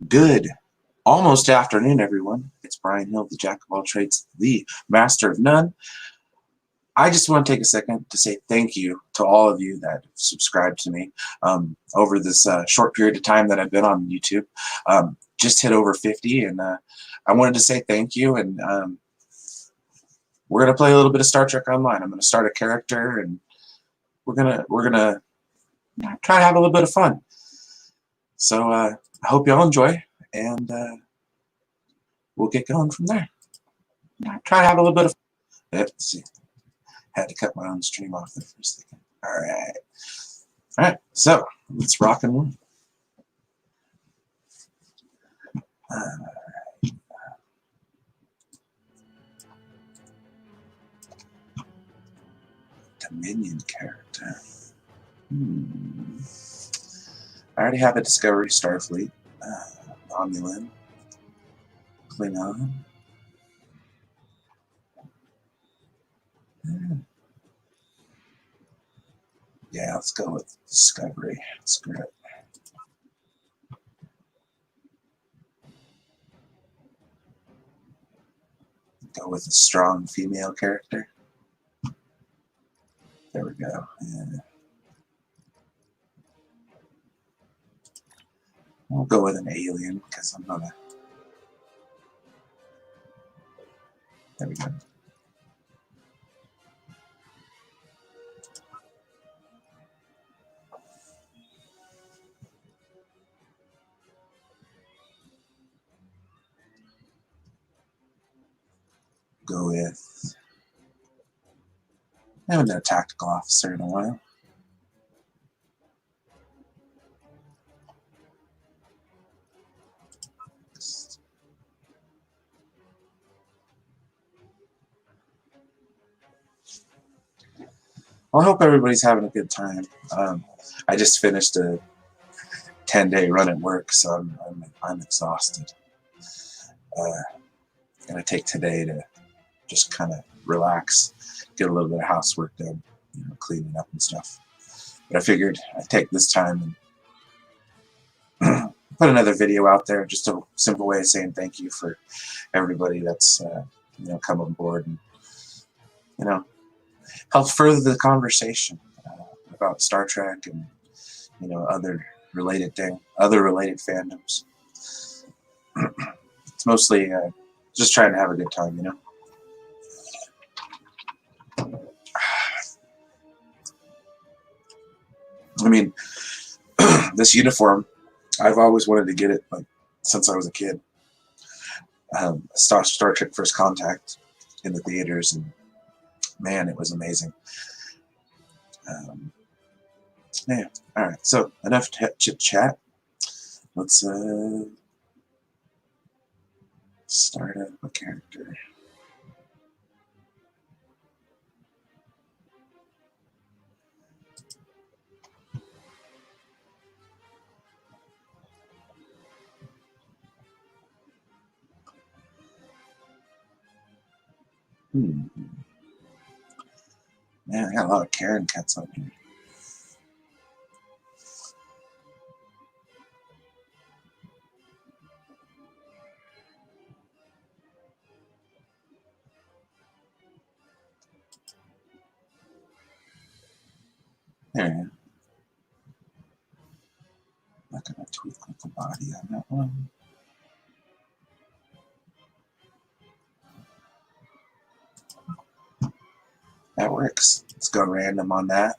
Good almost afternoon, everyone. It's Brian Hill, the Jack of all trades, the master of none. I just want to take a second to say thank you to all of you that have subscribed to me over this short period of time that I've been on YouTube. Just hit over 50, and I wanted to say thank you. And we're gonna play a little bit of Star Trek Online. I'm gonna start a character, and we're gonna try to have a little bit of fun. So I hope y'all enjoy, and we'll get going from there. Try to have a little bit of fun. Let's see. Had to cut my own stream off there for a second. Alright, so let's rock and roll. Dominion character. I already have a Discovery Starfleet. Romulan. Klingon. Yeah, let's go with Discovery. Screw it. Go with a strong female character. There we go. Yeah. We'll go with an alien because I'm gonna. There we go. Go with. I haven't done a tactical officer in a while. Well, I hope everybody's having a good time. I just finished a 10-day run at work, so I'm exhausted. Gonna take today to just kind of relax, get a little bit of housework done, cleaning up and stuff. But I figured I'd take this time and put another video out there, just a simple way of saying thank you for everybody that's come on board and help further the conversation about Star Trek and other related fandoms. It's mostly just trying to have a good time, I mean, this uniform, I've always wanted to get it since I was a kid. Star Trek First Contact in the theaters, and man, it was amazing. Yeah. All right. So enough chit chat. Let's start up a character. Man, I got a lot of Karen cats on here. There you go. Not gonna tweak with the body on that one. That works. Let's go random on that.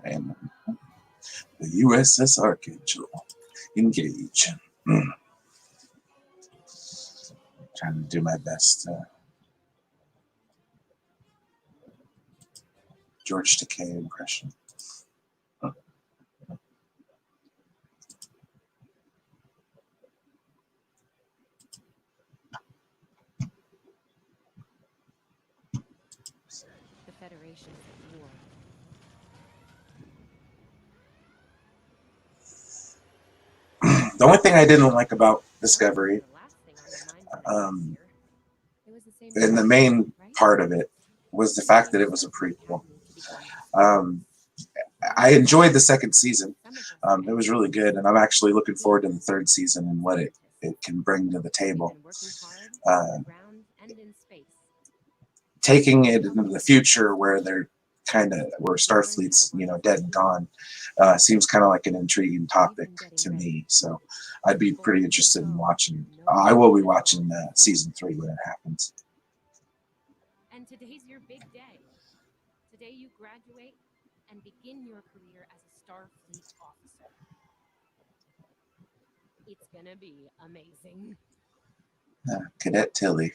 Random. The USS Archangel. Engage. Trying to do my best. George Takei impression. The Federation at war. The only thing I didn't like about Discovery, and the main part of it, was the fact that it was a prequel. I enjoyed the second season. Some of us are It was really good, and I'm actually looking forward to the third season and what it can bring to the We've table. been working hard Uh, on the ground and in space. Taking it into the future where they're where We learned how Starfleet's to work dead as a and team. gone seems kind of like an intriguing We've topic been getting to ready. me. So I'd be Before pretty you interested in go, watching. know I will be what it's watching all for. season 3 when it happens. And today's your big day. Today you graduate and begin your career as a Starfleet officer. It's gonna be amazing. Cadet Tilly.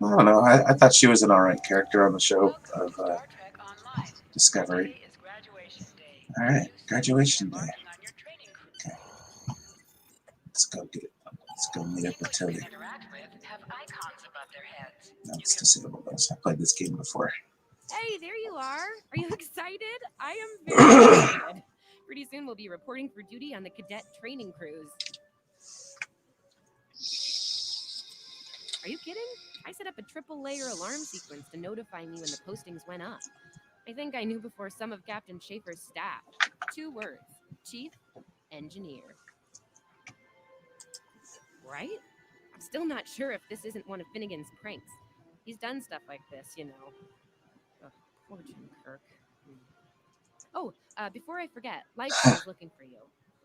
I don't know. I thought she was an alright character on the show Welcome of to Star Trek Online. Discovery. Today is graduation day. Alright, You soon graduation begin day. embarking on your training cruise. Okay, let's go meet up with People you Tilly. can interact with have icons above their heads. Let's disable those. I played this game before. Hey, there you are. Are you excited? I am very excited. Pretty soon we'll be reporting for duty on the cadet training cruise. Are you kidding? I set up a triple layer alarm sequence to notify me when the postings went up. I think I knew before some of Captain Schaefer's staff. 2 words: Chief Engineer. Right? I'm still not sure if this isn't one of Finnegan's pranks. He's done stuff like this, you know. Ugh, poor Jim Kirk. Oh, before I forget, Liveston is looking for you.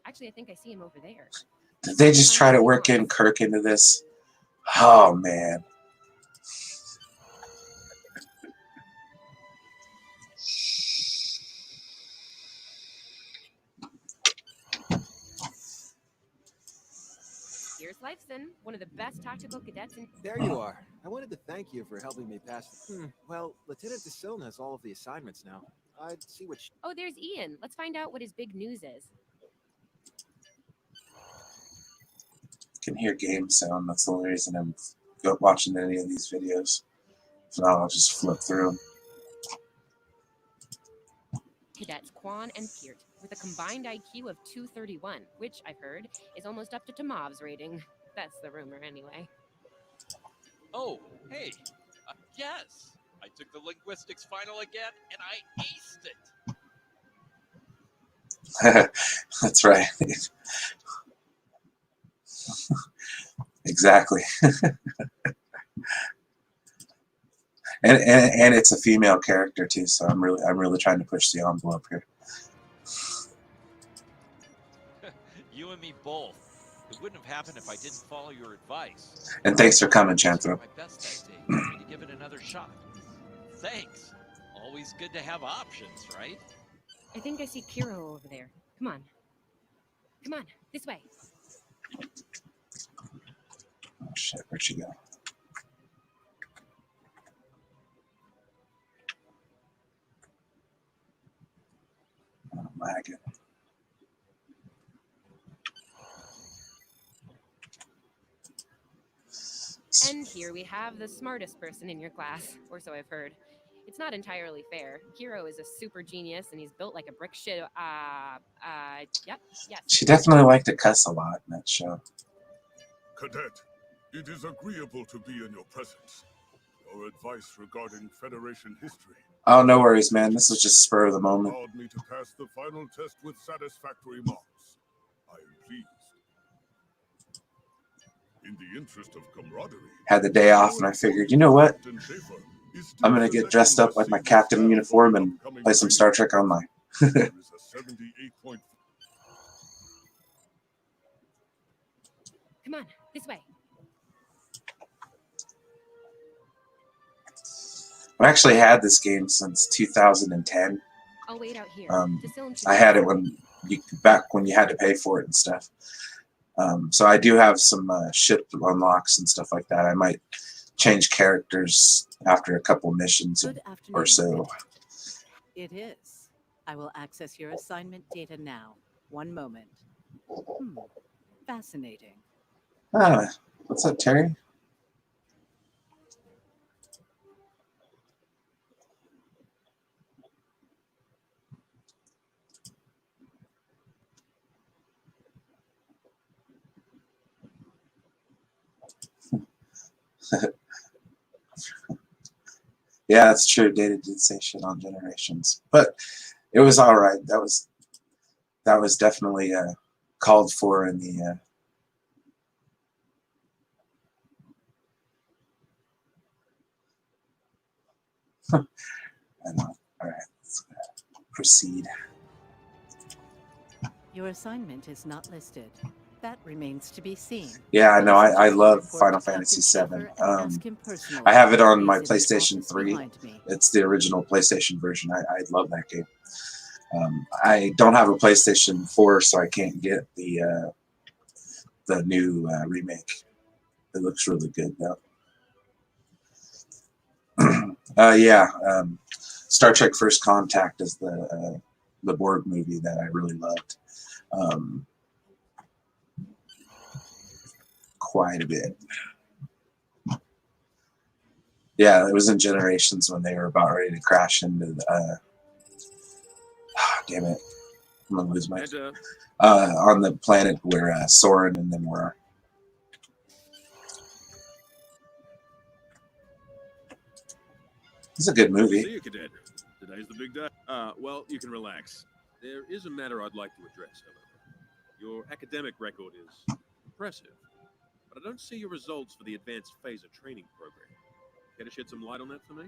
Actually, I think I see him over there. Did they just try to work in Kirk into this? Oh man. Here's Liveston, one of the best tactical cadets in. There you are. I wanted to thank you for helping me pass the... Well, Lieutenant DeSilne has all of the assignments now. I'd see what... Oh, there's Ian. Let's find out what his big news is. Can hear game sound. That's the only reason I'm watching any of these videos. If not, I'll just flip through them. Cadets Quan and Peart, with a combined IQ of 231, which I've heard is almost up to Tomov's rating. That's the rumor, anyway. Oh, hey. Yes. I took the linguistics final again, and I aced it. That's right. Exactly. and it's a female character too, so I'm really trying to push the envelope here. You and me both. It wouldn't have happened if I didn't follow your advice. And thanks for coming, I Chanthro. my best that day. You asked me to give it another shot. Thanks. Always good to have options, right? I think I see Kiro over there. Come on. Come on, this way. Oh shit, where'd she go? Oh, lagging. And here we have the smartest person in your class, or so I've heard. It's not entirely fair. Kiro is a super genius, and he's built like a brick shit. Yep, yes. She definitely liked to cuss a lot in that show. Cadet, it is agreeable to be in your presence. Your advice regarding Federation history Oh, no worries, man. This was just spur of the moment. allowed me to pass the final test with satisfactory marks. I am pleased. In the interest of camaraderie, Had the day off, and I figured, you know what? Captain Schaefer is still I'm gonna get dressed up like my captain uniform and play some Star Trek Online. There is a 78 Come on, this way. I've actually had this game since 2010. I'll wait out here. I had it back when you had to pay for it and stuff. So I do have some ship unlocks and stuff like that. I might change characters after a couple missions Good afternoon, or so. It is. I will access your assignment data now. One moment. Fascinating. Ah, what's up, Terry? Yeah, that's true. Data did say shit on Generations, but it was all right. That was definitely called for in the. I know. All right, let's proceed. Your assignment is not listed. That remains to be seen. Yeah, I'll no, I suggest you love report Final to Fantasy Captain VII. Schaefer and ask him personally. I have it on my He's in the PlayStation office 3. behind me. It's the original PlayStation version. I love that game. I don't have a PlayStation 4, so I can't get the new remake. It looks really good though. Yeah, Star Trek: First Contact is the Borg movie that I really loved quite a bit. Yeah, it was in Generations when they were about ready to crash into the. Damn it! I'm gonna lose my. On the planet where Soren and them were. It's a good movie. See you, Cadet. Today's the big day. Well, you can relax. There is a matter I'd like to address, however. Your academic record is impressive, but I don't see your results for the advanced phaser training program. Care to shed some light on that for me?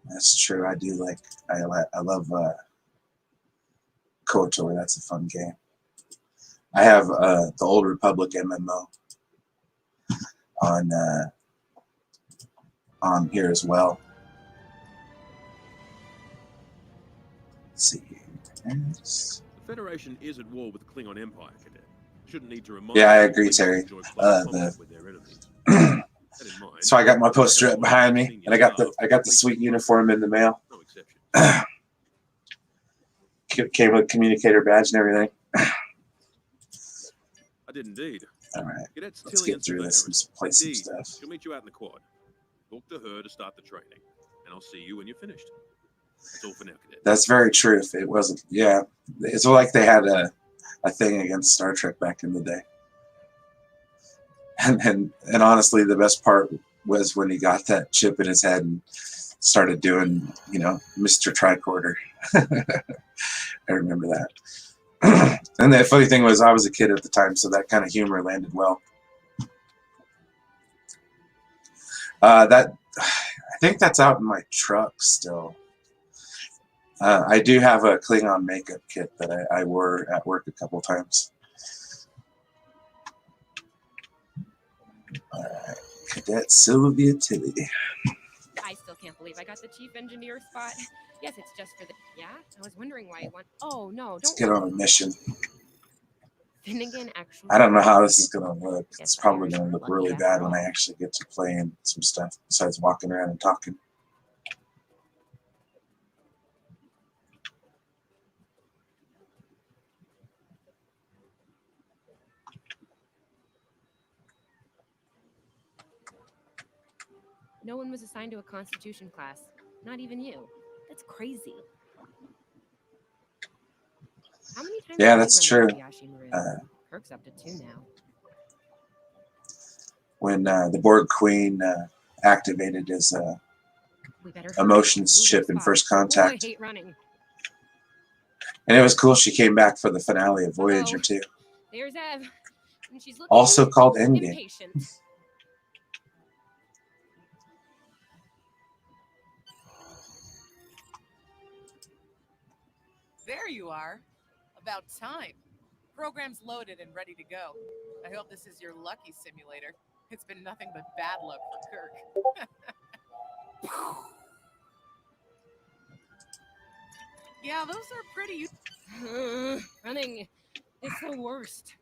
That's true. I do like. I love KOTOR. That's a fun game. I have the Old Republic MMO on here as well. Let's see. The Federation is at war with the Klingon Empire, Cadet. Shouldn't need to remind Yeah, I you agree, Klingons Terry. enjoy close combat with their enemies. That in mind, So I got my poster up behind me, and I got the sweet uniform in the mail. no exception. Came with a communicator badge and everything. I did indeed. All right, Cadets let's Tilly get and through this and Surveyor. play some Indeed, stuff. she'll meet you out in the quad. Talk to her to start the training, and I'll see you when you're finished. That's all for now, Cadet. That's very true. If it wasn't, yeah, it's like they had a thing against Star Trek back in the day. And honestly, the best part was when he got that chip in his head and started doing, Mr. Tricorder. I remember that. And the funny thing was, I was a kid at the time, so that kind of humor landed well. I think that's out in my truck still. I do have a Klingon makeup kit that I wore at work a couple times. All right, Cadet Sylvia Tilly. I still can't believe I got the chief engineer spot. Yes, it's just for the. Yeah, I was wondering why you want. Oh no, Let's don't. get on a mission. Finnegan actually. I don't know how this is going to look. It's Guess probably Irish going to were look lucky really after bad when all. I actually get to playing some stuff besides walking around and talking. No one was assigned to a Constitution class. Not even you. That's crazy. How many times? Yeah, did you that's run true. that Yashin room? Kirk's up to 2 now. When the Borg Queen activated his We better hurry, emotions though. chip Losing in spot. First Oh, I Contact. hate running. And it was cool she came back for the finale of Voyager Uh-oh. too. There's Ev. And she's looking Also called Endgame. impatient. There you are. About time. Program's loaded and ready to go. I hope this is your lucky simulator. It's been nothing but bad luck for Kirk. Yeah, those are pretty. Running is the worst.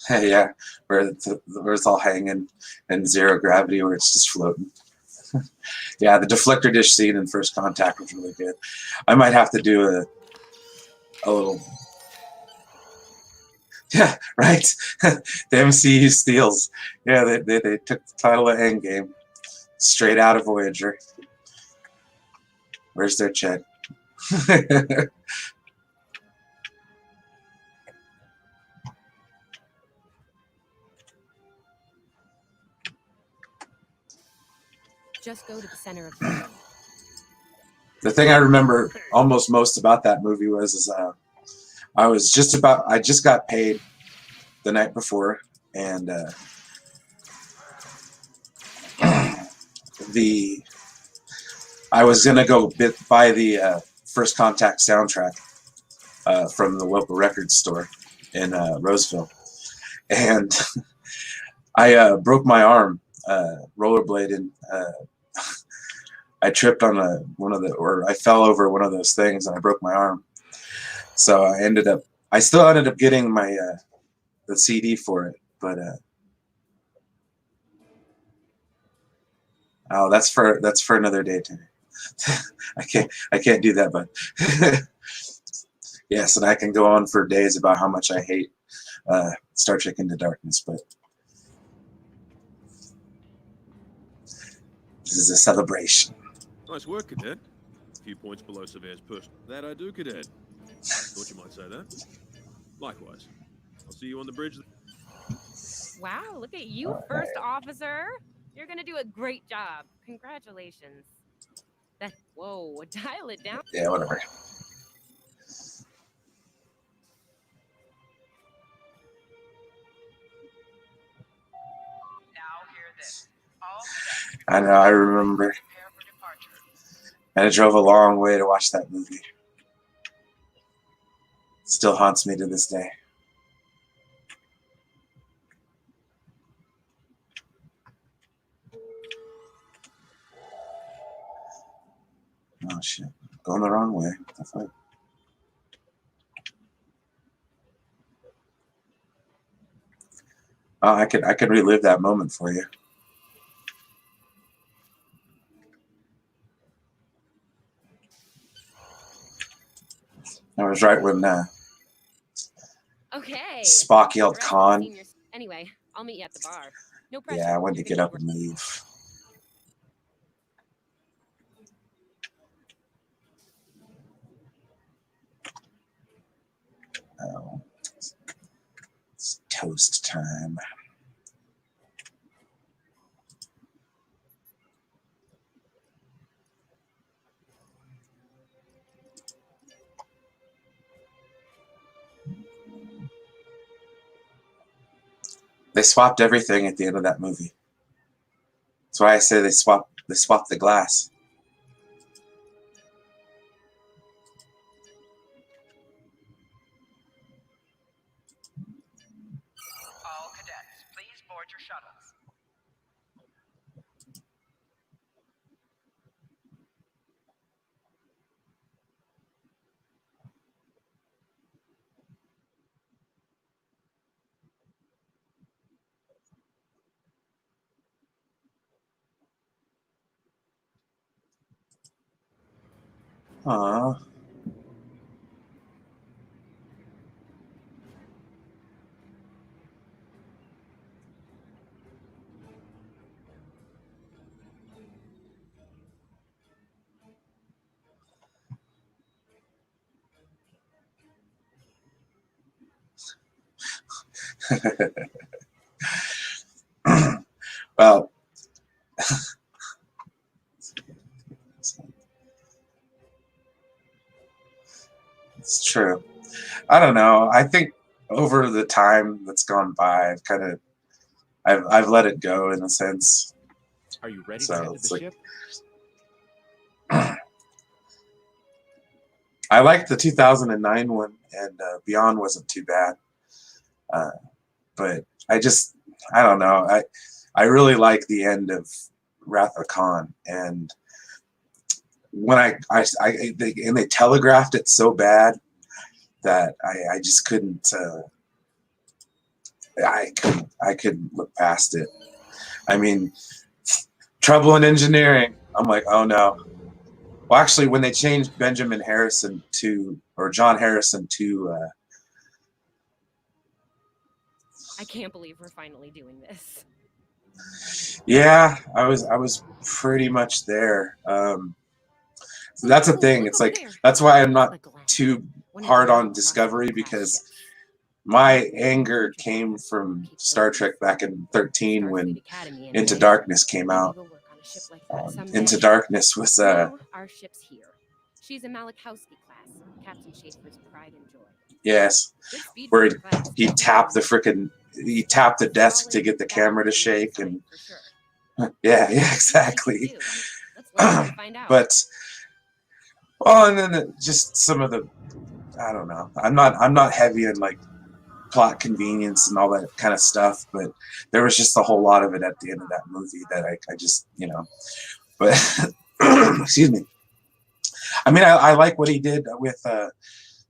Yeah, where it's all hanging and zero gravity where it's just floating. Yeah, the deflector dish scene in First Contact was really good. I might have to do a little Yeah, right. The MCU steals. Yeah, they took the title of Endgame straight out of Voyager. Where's their check? Just go to the center of the room. The thing I remember almost most about that movie was I just got paid the night before, and I was gonna go buy the First Contact soundtrack from the local record store in Roseville, and I broke my arm rollerblading. I tripped on I fell over one of those things and I broke my arm. So I still ended up getting my the CD for it, but oh, that's for another day, Timmy. I can't do that, but yes, and I can go on for days about how much I hate Star Trek Into Darkness, but this is a celebration. Nice work, Cadet. A few points below Surveyor's push. That I do, Cadet. Thought you might say that. Likewise. I'll see you on the bridge. Wow, look at you, first officer. You're gonna do a great job. Congratulations. Whoa, dial it down. Yeah, whatever. Now hear this. All cadets I know, I remember. prepare for departure. And I drove a long way to watch that movie. Still haunts me to this day. Oh shit. Going the wrong way. What the fuck? Oh, I could relive that moment for you. That was right when Okay. Spock yelled The rest of the "Con." seniors- Anyway, I'll meet you at the bar. No pressure. Yeah, I wanted to You're get gonna up and leave. Oh, it's toast time. They swapped everything at the end of that movie. That's why I say they swapped the glass. All cadets, please board your shuttles. Aww. Well, it's true. I don't know. I think over the time that's gone by, I've let it go in a sense. Are you ready So to head to it's the like- ship? I liked the 2009 one, and Beyond wasn't too bad. But I don't know. I really like the end of Wrath of Khan, and when they telegraphed it so bad that I just couldn't. I couldn't look past it. I mean, trouble in engineering. I'm like, oh no. Well, actually, when they changed John Harrison to I can't believe we're finally doing this. Yeah, I was pretty much there. So that's the Oh, thing. look It's over like there. that's why I'm The not glass. too One of hard the on crossing Discovery, crash because ships. my anger came from Star Trek back in 13 when Starfleet Academy Into anyway. Darkness came Maybe out. we'll work on a ship like that someday. Into Darkness was Now our ship's here. She's a Malachowski class, Captain Schaefer's pride and joy. yes, Good speed where for a class. he tapped the desk to get the camera to shake, and For sure. yeah, Like exactly. you do. Let's learn and find out. But and then just some of the, I don't know. I'm not heavy in like plot convenience and all that kind of stuff, but there was just a whole lot of it at the end of that movie that I just, but excuse me. I mean, I like what he did with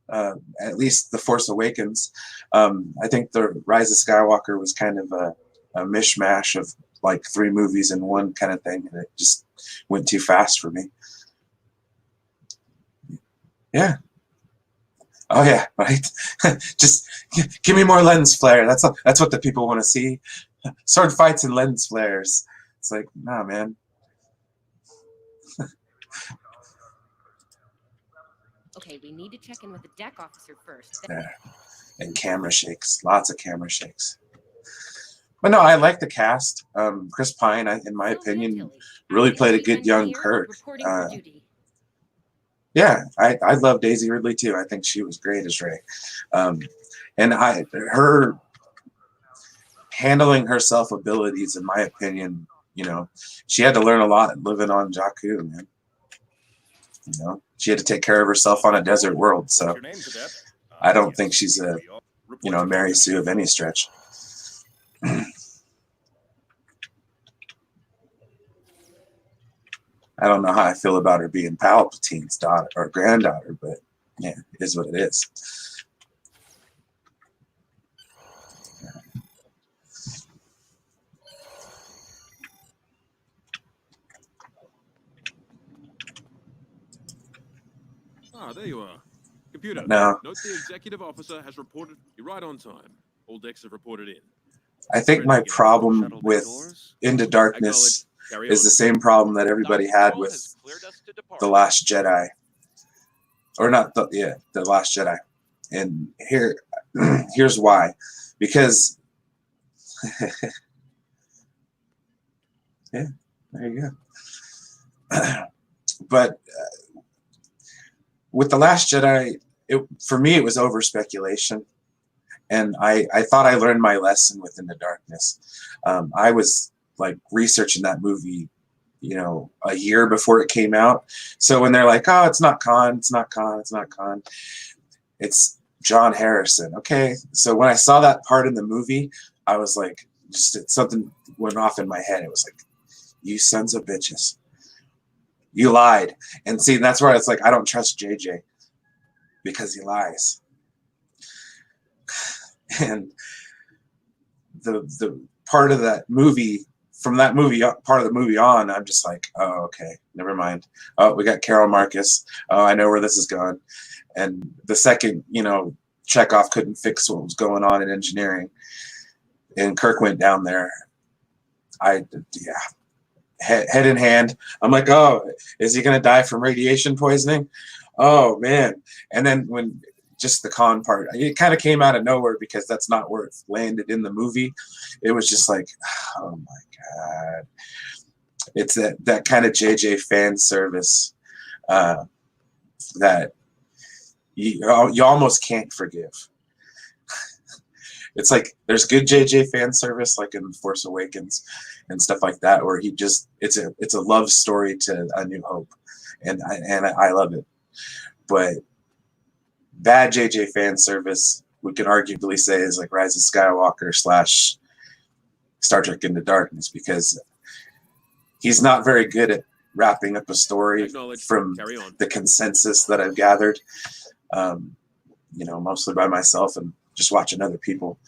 at least The Force Awakens. I think The Rise of Skywalker was kind of a mishmash of like 3 movies in one kind of thing, and it just went too fast for me. Yeah. Oh yeah, right. Just give me more lens flare. That's what the people want to see. Sword fights and lens flares. It's like, nah, man. Okay, we need to check in with the deck officer first. There. And camera shakes. Lots of camera shakes. But no, I like the cast. Chris Pine, in my opinion, really played a good young Kirk. Yeah, I love Daisy Ridley too. I think she was great as Rey. And her handling her self abilities, in my opinion, she had to learn a lot living on Jakku, man. She had to take care of herself on a desert world. So I don't think she's a Mary Sue of any stretch. I don't know how I feel about her being Palpatine's daughter or granddaughter, but yeah, it is what it is. Ah, there you are. Computer, No. note the executive officer has reported you're right on time. All decks have reported in. I think my problem with Into Darkness is the same problem that everybody had with The Last Jedi. Or not, The Last Jedi. And here's why. Because, yeah, there you go. But with The Last Jedi, for me, it was over speculation. And I thought I learned my lesson with Into Darkness. I was like researching that movie, a year before it came out. So when they're like, oh, it's not Khan, it's not Khan, it's not Khan, it's John Harrison. Okay. So when I saw that part in the movie, I was like, something went off in my head. It was like, you sons of bitches. You lied. And see, that's where it's like, I don't trust JJ because he lies. And the part of that movie, from that movie, part of the movie on, I'm just like, oh, okay, never mind. Oh, we got Carol Marcus. Oh, I know where this is going. And the second, Chekhov couldn't fix what was going on in engineering, and Kirk went down there. Head in hand. I'm like, oh, is he gonna die from radiation poisoning? Oh man. And then when just the Khan part, it kind of came out of nowhere because that's not where it landed in the movie. It was just like, oh my god, it's that kind of JJ fan service that you almost can't forgive. It's like there's good JJ fan service, like in Force Awakens and stuff like that, where it's a love story to A New Hope, and I love it. But bad JJ fan service, we could arguably say, is like Rise of Skywalker / Star Trek Into Darkness, because he's not very good at wrapping up a story from the consensus that I've gathered, mostly by myself and just watching other people,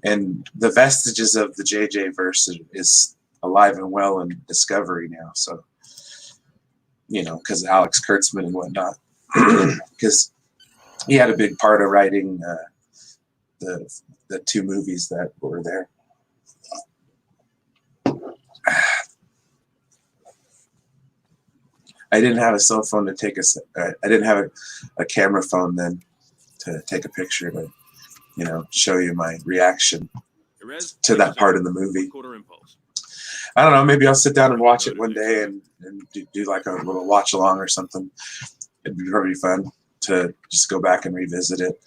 and the vestiges of the JJ verse is alive and well in Discovery now. So, because Alex Kurtzman and whatnot, because he had a big part of writing the the 2 movies that were there. I didn't have a cell phone to take I didn't have a camera phone then to take a picture to, you know, show you my reaction to that part of the movie. I don't know, maybe I'll sit down and watch it one day and do like a little watch along or something. It'd be pretty fun to just go back and revisit it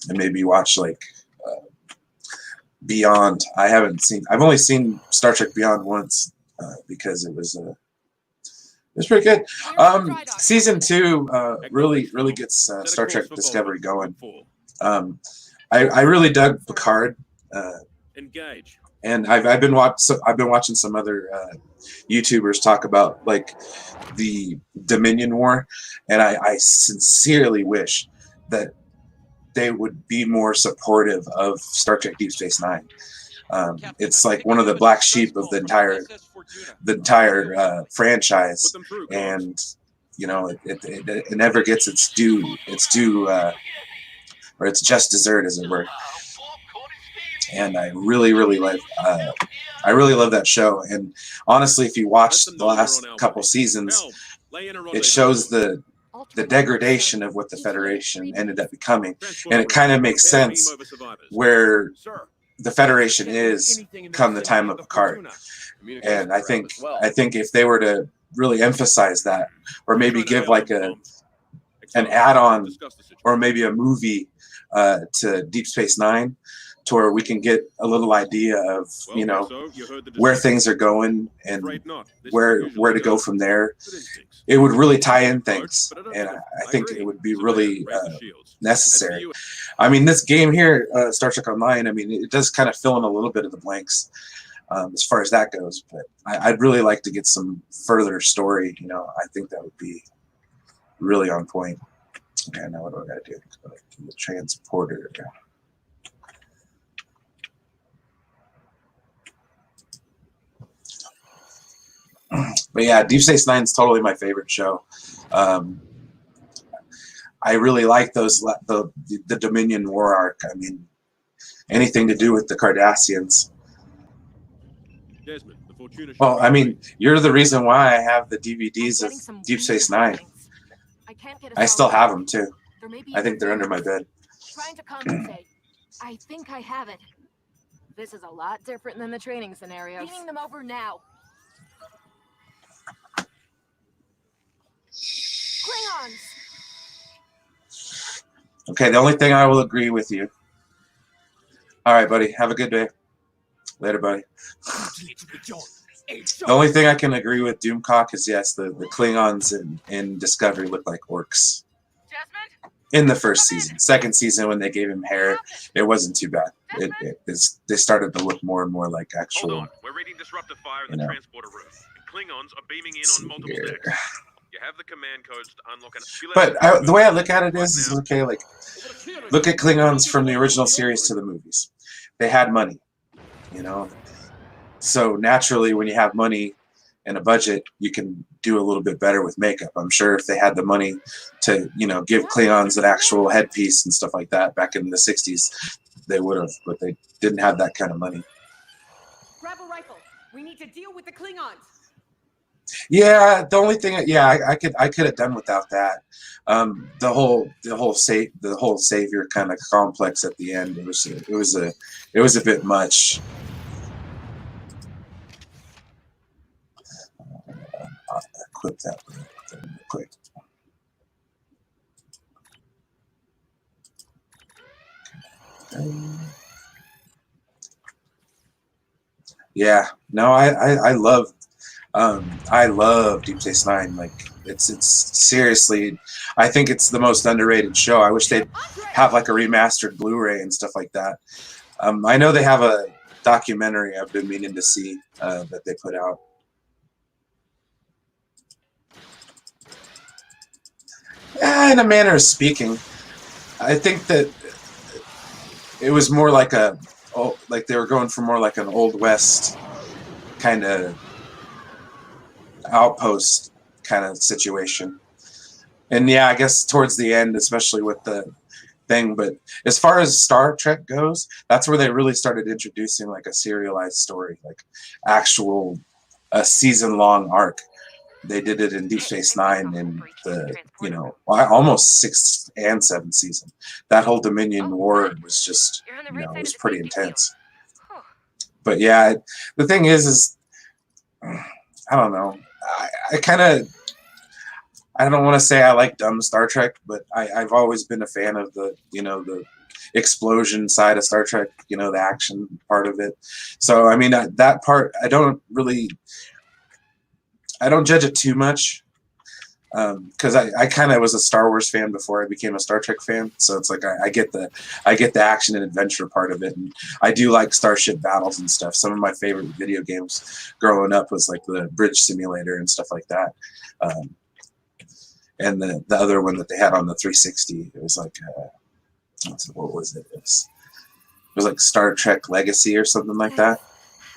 and maybe watch like Beyond. I've only seen Star Trek Beyond once because it was pretty good. Season 2 really gets Star Trek Discovery going. I really dug Picard. Engage. And I've been watching some other YouTubers talk about like the Dominion War, and I sincerely wish that they would be more supportive of Star Trek Deep Space Nine. It's like one of the black sheep of the entire franchise, and you know it never gets its due or its just dessert, as it were. And I really love that show. And honestly, if you watch the last couple seasons, it shows the degradation of what the Federation ended up becoming, and it kind of makes sense where the Federation is come the time of Picard. And I think if they were to really emphasize that, or maybe give like an add-on, or maybe a movie to Deep Space Nine, to where we can get a little idea of, you know, where things are going and where to go from there. It would really tie in things, and I think it would be really necessary. I mean, this game here, Star Trek Online, I mean, it does kind of fill in a little bit of the blanks as far as that goes, but I'd really like to get some further story. You know, I think that would be really on point. Okay, now what do I got to do? Go to the transporter. But yeah, Deep Space Nine is totally my favorite show. I really like the Dominion War arc. I mean, anything to do with the Cardassians. Well, I mean, you're the reason why I have the DVDs of Deep Space Nine. I still have them too. I think they're under my bed. Trying to compensate. I think I have it. This is a lot different than the training scenarios. Beaming them over now. Klingons. Okay, the only thing I will agree with you. All right, buddy. Have a good day. Later, buddy. The only thing I can agree with Doomcock is yes, the Klingons in Discovery look like orcs. In the first season. Second season, when they gave him hair, it wasn't too bad. They started to look more and more like actual. Hold on, we're reading disruptive fire in the transporter room. Klingons are beaming in on multiple decks. You have the command codes to unlock an. But the way I look at it is okay. Like, look at Klingons from the original series to the movies. They had money, you know. So naturally, when you have money and a budget, you can do a little bit better with makeup. I'm sure if they had the money to, you know, give Klingons an actual headpiece and stuff like that back in the '60s, they would have. But they didn't have that kind of money. Grab a rifle. We need to deal with the Klingons. Yeah, the only thing, yeah, I could have done without that. The whole savior kind of complex at the end. It was a bit much. I'll equip that real quick. Yeah, no, I love Deep Space Nine. Like, it's seriously, I think it's the most underrated show. I wish they'd have like a remastered Blu-ray and stuff like that. I know they have a documentary I've been meaning to see that they put out. In a manner of speaking, I think that it was more like like they were going for more like an Old West kind of outpost kind of situation. And yeah, I guess towards the end, especially with thing. But as far as Star Trek goes, that's where they really started introducing like a serialized story, like actual a season-long arc. They did it in Deep Space Nine in the, almost 6th and 7th season. That whole Dominion War was just, it was pretty intense. But yeah, the thing is I don't know. I don't want to say I like dumb Star Trek, but I've always been a fan of the, the explosion side of Star Trek, the action part of it. So, I mean, that part, I don't judge it too much. Because I kind of was a Star Wars fan before I became a Star Trek fan, so it's like I get the action and adventure part of it, and I do like starship battles and stuff. Some of my favorite video games growing up was like the Bridge Simulator and stuff like that, and the other one that they had on the 360, it was like what was it? It was like Star Trek Legacy or something like that.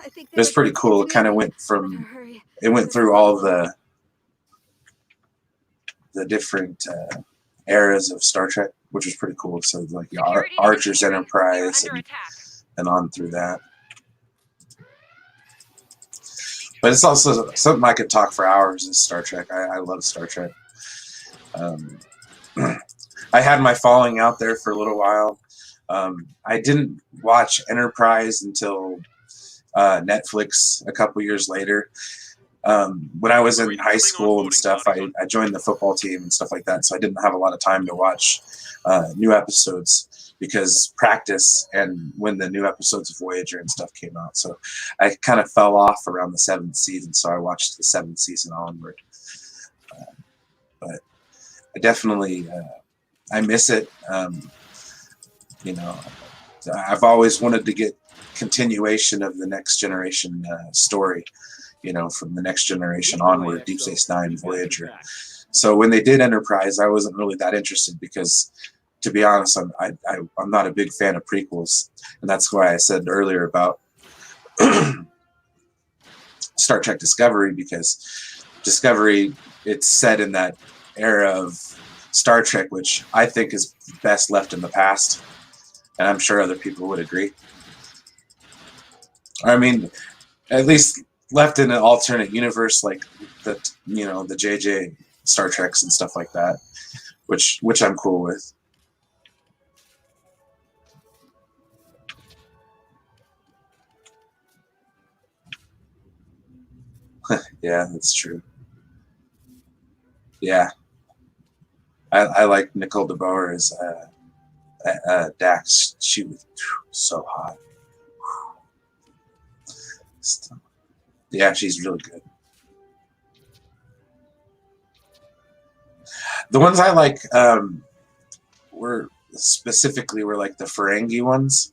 It was pretty cool. It kind of went through all the different eras of Star Trek, which was pretty cool. So like Archer's Enterprise and on through that. But it's also something I could talk for hours is Star Trek. I love Star Trek. I had my falling out there for a little while. I didn't watch Enterprise until Netflix a couple years later. When I was in high school and stuff, I joined the football team and stuff like that, so I didn't have a lot of time to watch new episodes because practice and when the new episodes of Voyager and stuff came out. So I kind of fell off around the 7th season, so I watched the 7th season onward. But I definitely I miss it. I've always wanted to get continuation of the Next Generation story. From the Next Generation onward, Deep Space Nine, Voyager. So when they did Enterprise, I wasn't really that interested because, to be honest, I'm not a big fan of prequels, and that's why I said earlier about Star Trek Discovery, because Discovery, it's set in that era of Star Trek, which I think is best left in the past, and I'm sure other people would agree. I mean, at least left in an alternate universe like the the JJ Star Treks and stuff like that, which I'm cool with. Yeah, that's true. Yeah, I like Nicole DeBoer as Dax. She was so hot. Yeah, she's really good. The ones I like were like the Ferengi ones.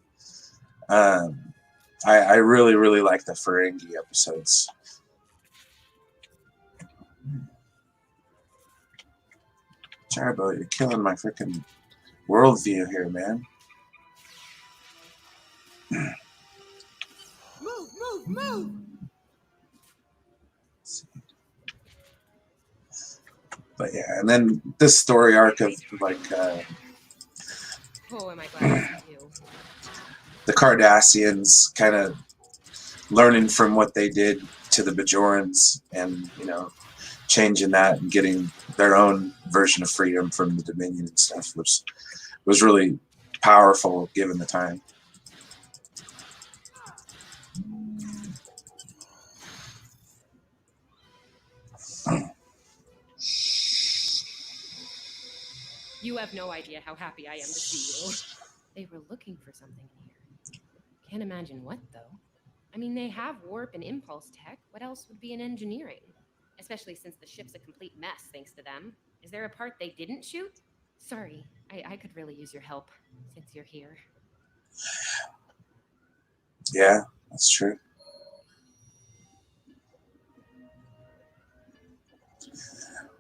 I really like the Ferengi episodes. Jarbo, you're killing my freaking worldview here, man. Move! But yeah, and then this story arc of like oh, am I glad to see you. The Cardassians kind of learning from what they did to the Bajorans and, changing that and getting their own version of freedom from the Dominion and stuff, which was really powerful given the time. You have no idea how happy I am to see you. They were looking for something here. Can't imagine what, though. I mean, they have warp and impulse tech. What else would be in engineering? Especially since the ship's a complete mess, thanks to them. Is there a part they didn't shoot? Sorry, I could really use your help, since you're here. Yeah, that's true.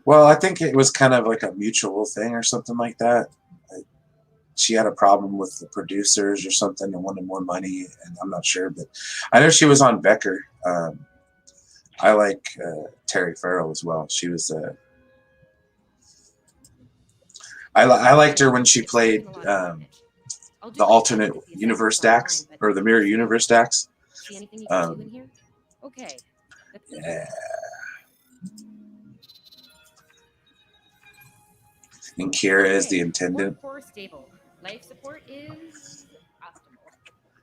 Well, I think it was kind of like a mutual thing or something like that. She had a problem with the producers or something and wanted more money, and I'm not sure, but I know she was on Becker. I like Terry Farrell as well. She was I liked her when she played the alternate universe Dax, or the mirror universe Dax. See anything you can do in here? Okay. Yeah. And Kira is the intendant. Core stable. Life support is optimal.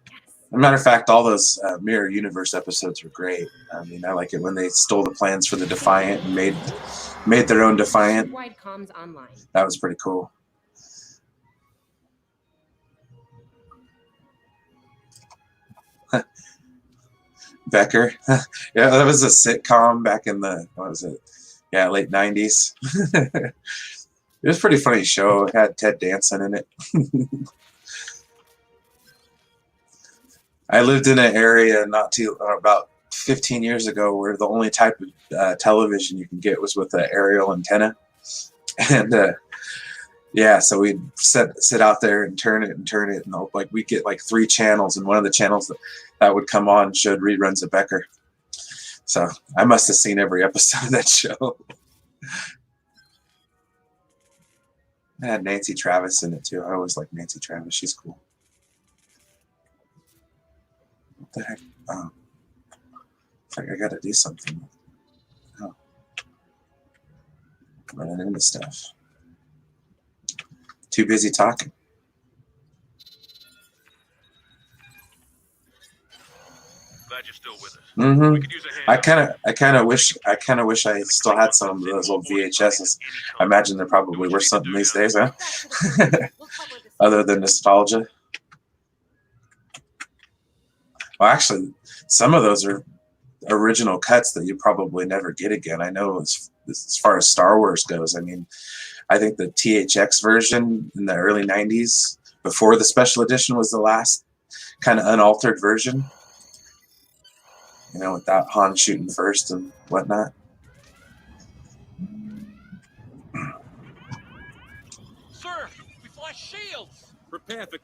Yes. As a matter of fact, all those mirror universe episodes were great. I mean, I like it when they stole the plans for the Defiant and made their own Defiant. Wide comms online. That was pretty cool. Becker. Yeah, that was a sitcom back in the, what was it? Yeah, late 90s. It was a pretty funny show. It had Ted Danson in it. I lived in an area about 15 years ago where the only type of television you can get was with an aerial antenna. And yeah, so we'd sit out there and turn it, and like we'd get like 3 channels, and one of the channels that would come on showed reruns of Becker. So I must have seen every episode of that show. It had Nancy Travis in it too. I always like Nancy Travis. She's cool. What the heck? Oh, it's like I gotta do something. Oh, running into stuff. Too busy talking. Glad you're still with us. Mm-hmm. We could use a hand. I kind of wish I still had some of those old VHSs. I imagine there probably were something these days, huh? Other than nostalgia. Well, actually, some of those are original cuts that you probably never get again. I know as far as Star Wars goes, I mean, I think the THX version in the early 90s, before the special edition, was the last kind of unaltered version. You know, without Han shooting first and whatnot. Sir, we flash shields. Prepare for...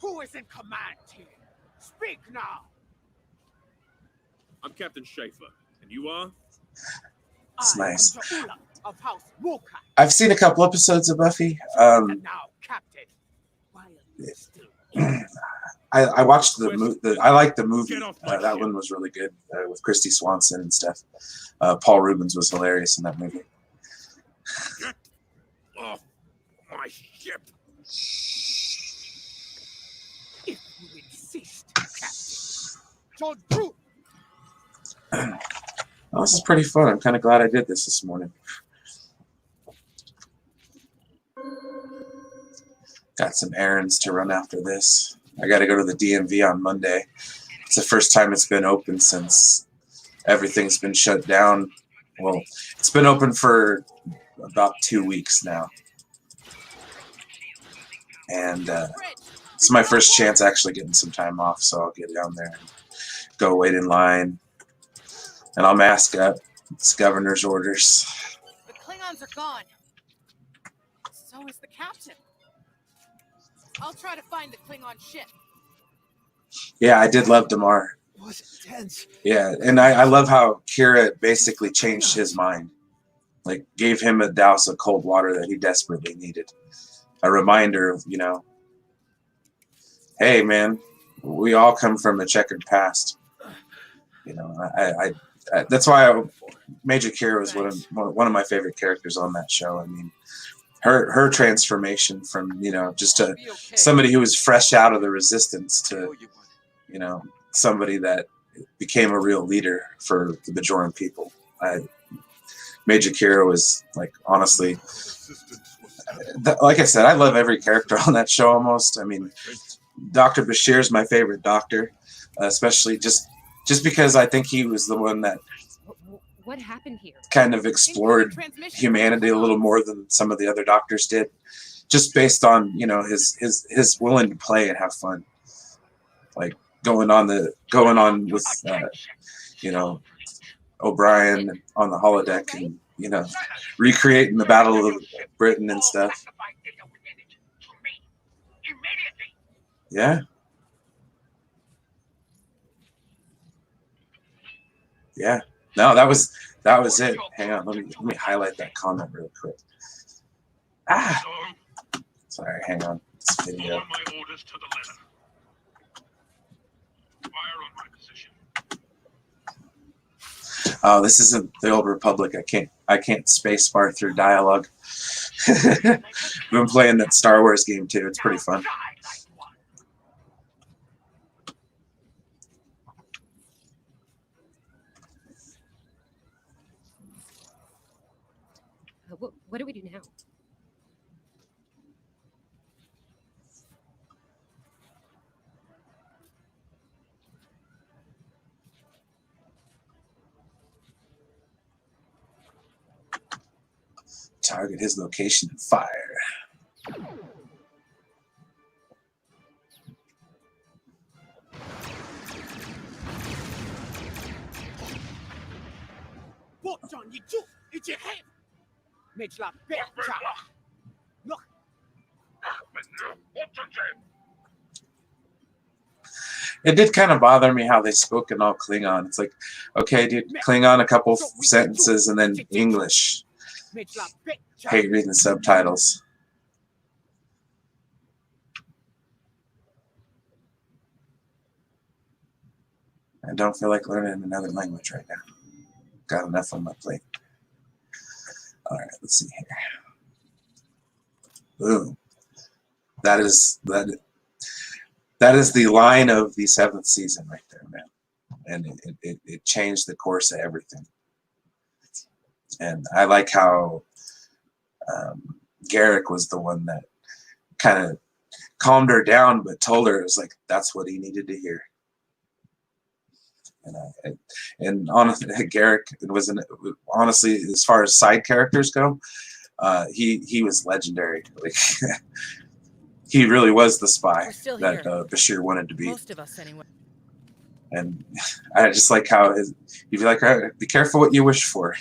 Who is in command here? Speak now. I'm Captain Schaefer, and you are? It's nice. Of House Mukai. I've seen a couple episodes of Buffy. And now, Captain, why are you still I watched I liked the movie. That one was really good with Christy Swanson and stuff. Paul Rubens was hilarious in that movie. Get off my ship. If you insist, Captain. John Drew. Well, this is pretty fun. I'm kind of glad I did this morning. Got some errands to run after this. I got to go to the DMV on Monday. It's the first time it's been open since everything's been shut down. Well, it's been open for about 2 weeks now. And it's my first chance actually getting some time off, so I'll get down there and go wait in line. And I'll mask up. It's governor's orders. The Klingons are gone. So is the captain. I'll try to find the Klingon ship. Yeah, I did love Damar. It was intense. Yeah, and I love how Kira basically changed his mind. Like, gave him a douse of cold water that he desperately needed. A reminder of, you know, hey, man, we all come from a checkered past. You know, I that's why Major Kira was one of my favorite characters on that show. I mean, her transformation from, you know, just somebody who was fresh out of the resistance to, you know, somebody that became a real leader for the Bajoran people. Major Kira was, like, honestly, like I said, I love every character on that show almost. I mean, Dr. Bashir is my favorite doctor, especially just because I think he was the one that What happened here? kind of explored humanity a little more than some of the other doctors did, just based on, you know, his willing to play and have fun, like going on with you know, O'Brien on the holodeck and, you know, recreating the Battle of Britain and stuff. Yeah. Yeah. No, that was it. Hang on, let me highlight that comment real quick. Ah, sorry, hang on. This video. Follow my orders to the letter. Fire on my position. Oh, this isn't the Old Republic. I can't space bar through dialogue. I've been playing that Star Wars game too. It's pretty fun. What do we do now? Target his location and fire. It did kind of bother me how they spoke in all Klingon. It's like, okay, dude, Klingon a couple sentences and then English. Hate reading the subtitles. I don't feel like learning another language right now. Got enough on my plate. All right, let's see here. Boom. That is the line of the 7th season right there, man. And it changed the course of everything. And I like how Garrick was the one that kind of calmed her down, but told her it was like that's what he needed to hear. And honestly, Garrick was honestly, as far as side characters go, he was legendary. Like he really was the spy that Bashir wanted to be. Most of us, anyway. And I just like how he'd be like, "Be careful what you wish for."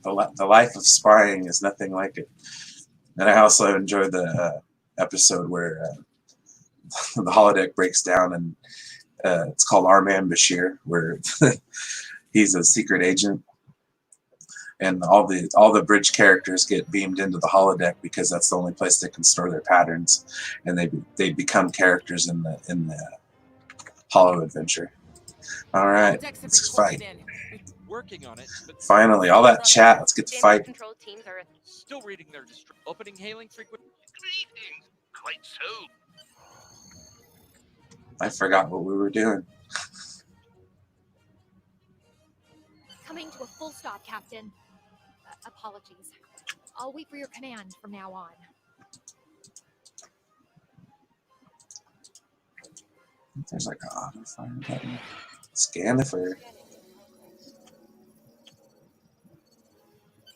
The life of spying is nothing like it. And I also enjoyed the episode where the holodeck breaks down and it's called Our Man Bashir, where he's a secret agent, and all the bridge characters get beamed into the holodeck because that's the only place they can store their patterns, and they become characters in the Holo adventure. All right, let's fight. Working on it, but Finally, all that chat. Let's get to fight. Control teams are still reading their opening hailing frequency. Greetings. Quite so. I forgot what we were doing. Coming to a full stop, Captain. Apologies. I'll wait for your command from now on. There's like an auto fire button. Scan the fur.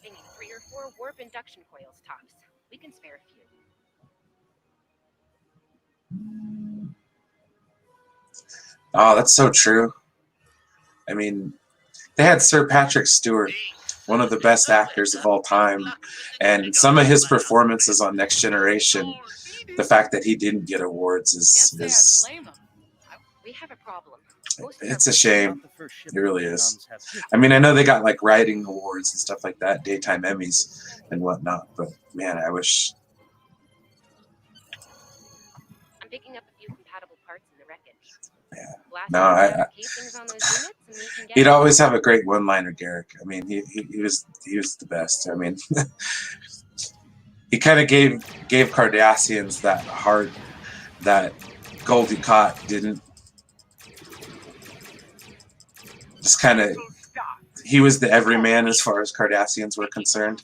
They need 3 or 4 warp induction coils tops. We can spare a few. Oh, that's so true. I mean, they had Sir Patrick Stewart, one of the best actors of all time, and some of his performances on Next Generation, the fact that he didn't get awards is We have a problem. it's a shame. It really is. I mean, I know they got like writing awards and stuff like that, daytime Emmys and whatnot, but man, I wish. I'm picking up a few compatible parts in the wreckage. Yeah. No, he'd always have a great one-liner, Garrick. I mean, he was the best. I mean, he kind of gave Cardassians that heart that Gul Dukat didn't. Just kind of, he was the everyman as far as Cardassians were concerned,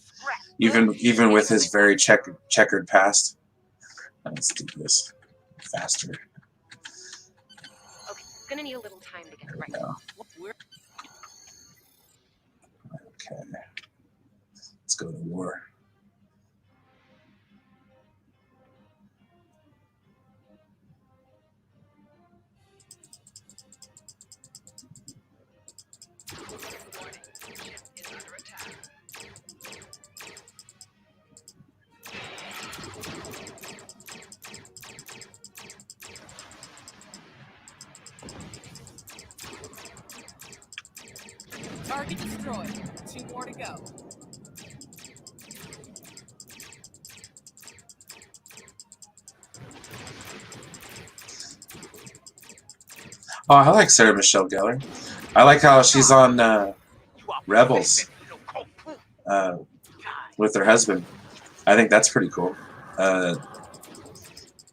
even with his very checkered past. Let's do this faster. Gonna need a little time to get it right. Okay. Let's go to war. Warning, ship is under attack. Target destroyed. 2 more to go. Oh, I like Sarah Michelle Gellar. I like how she's on Rebels with her husband. I think that's pretty cool.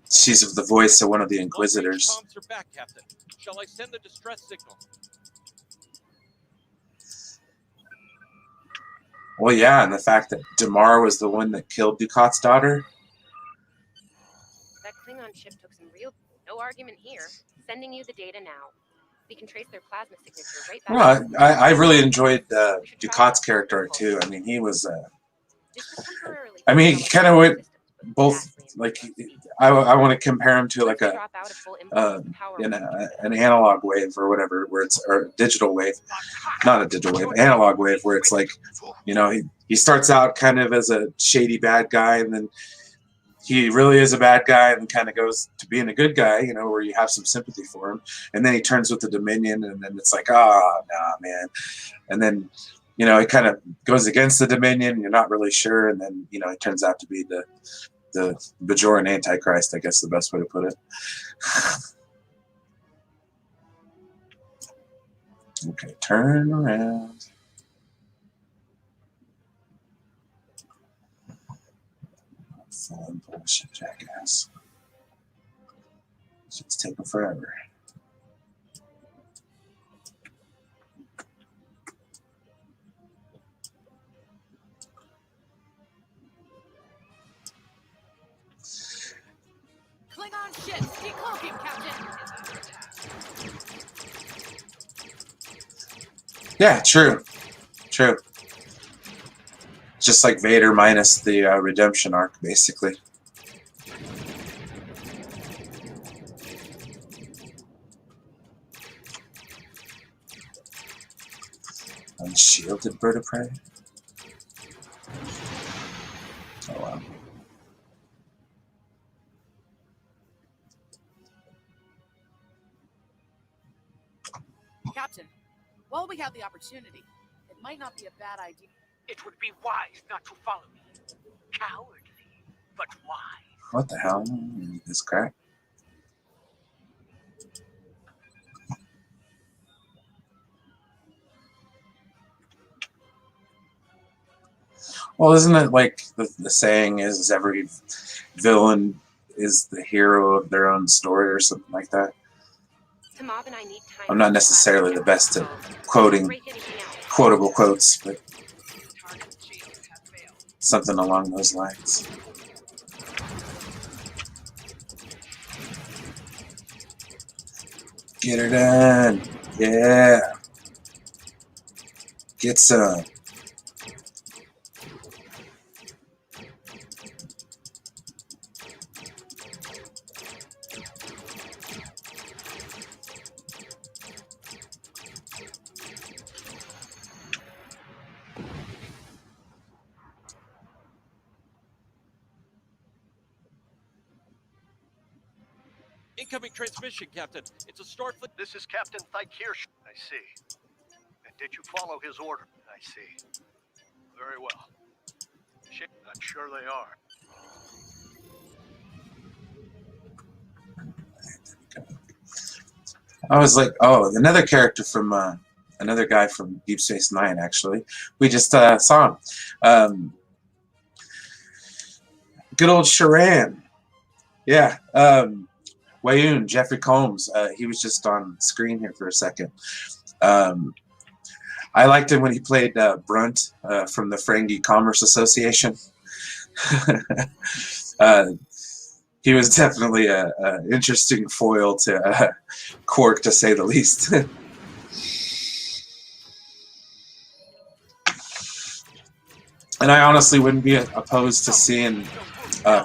She's the voice of one of the Inquisitors. Comms are back, Captain. Shall I send the distress signal? Well, yeah, and the fact that Damar was the one that killed Ducat's daughter. That Klingon ship took some real... No argument here. Sending you the data now. We can trace their plasma signature right back. Well, I really enjoyed Ducat's character too. I mean, he was. I mean, he kind of went both. Like, I want to compare him to like an analog wave or whatever, where it's or a digital wave, not a digital wave, analog wave, where it's like, you know, he starts out kind of as a shady bad guy, and then he really is a bad guy and kind of goes to being a good guy, you know, where you have some sympathy for him. And then he turns with the Dominion, and then it's like, oh, nah, man. And then, you know, he kind of goes against the Dominion. You're not really sure. And then, you know, it turns out to be the Bajoran Antichrist, I guess is the best way to put it. Okay, turn around. Fun bullshit, jackass. Shit's taking forever. Klingon ships decloaking, Captain. Yeah, true. True. Just like Vader minus the redemption arc, basically. Unshielded bird of prey. Oh wow. Captain, while we have the opportunity, it might not be a bad idea. It would be wise not to follow me. Cowardly, but wise. What the hell? This crap. Well, isn't it like the saying is every villain is the hero of their own story or something like that? I'm not necessarily the best at quoting quotable quotes, but something along those lines. Get her done. Yeah. Get some. Incoming transmission, Captain. It's a Starfleet. This is Captain Thykirsch. I see. And did you follow his order? I see. Very well. I'm sure they are. I was like, oh, another character from another guy from Deep Space Nine. Actually, we just saw him. Good old Sharan. Yeah. Wayoon, Jeffrey Combs. He was just on screen here for a second. I liked him when he played Brunt from the Ferengi Commerce Association. He was definitely an interesting foil to Quark, to say the least. And I honestly wouldn't be opposed to seeing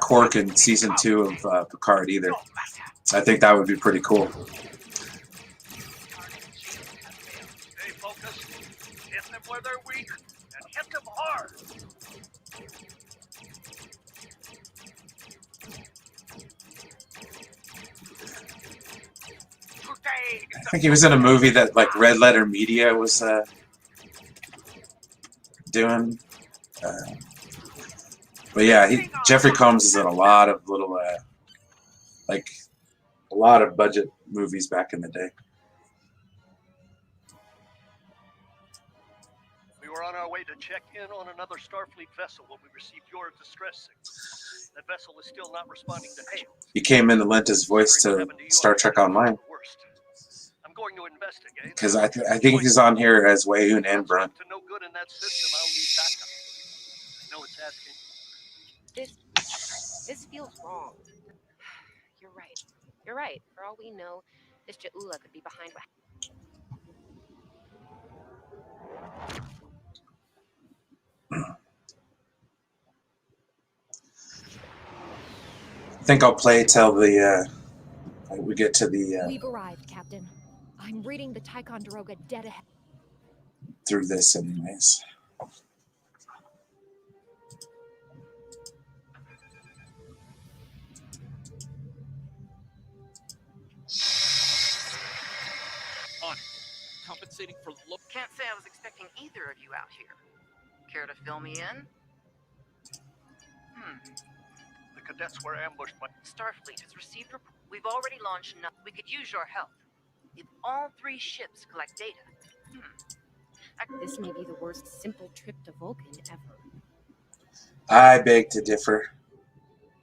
Quark in season 2 of Picard either. I think that would be pretty cool. Stay focused, hit them where they're weak, and hit them hard. I think he was in a movie that like Red Letter Media was doing. But yeah, Jeffrey Combs is in a lot of little, like, a lot of budget movies back in the day. We were on our way to check in on another Starfleet vessel when we received your distress signal. That vessel is still not responding to hail. He came in to lend his voice to Star Trek Online. I'm going to investigate. Because I think he's on here as Wayun and Brunt. To no good in that system, I'll need backup. I know it's asking. This feels wrong. You're right. You're right. For all we know, this Ja'ula could be behind what. I think I'll play till the we get to the We've arrived, Captain. I'm reading the Ticonderoga dead ahead. through this anyways. On it. Compensating for look. Can't say I was expecting either of you out here. Care to fill me in? The cadets were ambushed by Starfleet has received report. We've already launched. We could use your help. If all 3 ships collect data. This may be the worst simple trip to Vulcan ever. I beg to differ.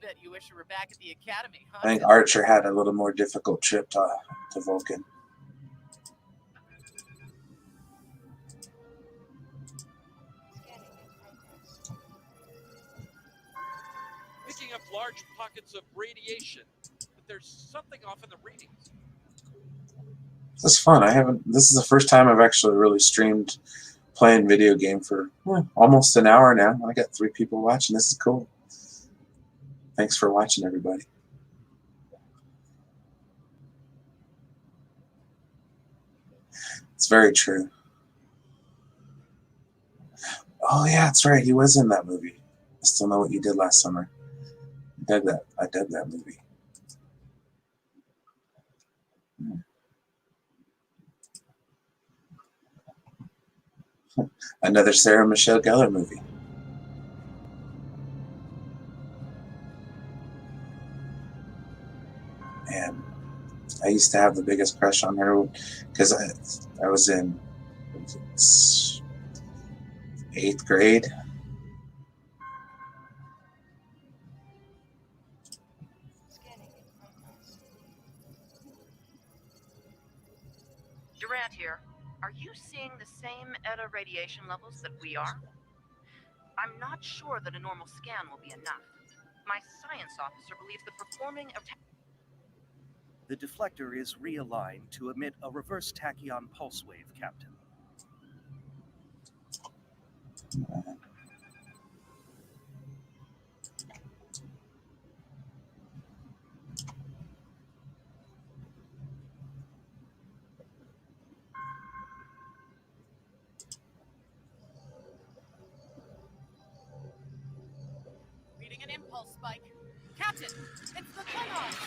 Bet you wish you were back at the academy, huh? I think Archer had a little more difficult trip to Vulcan. Picking up large pockets of radiation, but there's something off in the readings. This is fun. This is the first time I've actually really streamed playing video game for almost an hour now. I got 3 people watching. This is cool. Thanks for watching, everybody. It's very true. Oh yeah, that's right. He was in that movie. I still know what you did last summer. I dug that movie. Another Sarah Michelle Gellar movie. And I used to have the biggest crush on her because I was in 8th grade. Durant here. Are you seeing the same ETA radiation levels that we are? I'm not sure that a normal scan will be enough. My science officer believes the performing of... The deflector is realigned to emit a reverse tachyon pulse wave, Captain. Reading an impulse spike. Captain, it's the Klingons!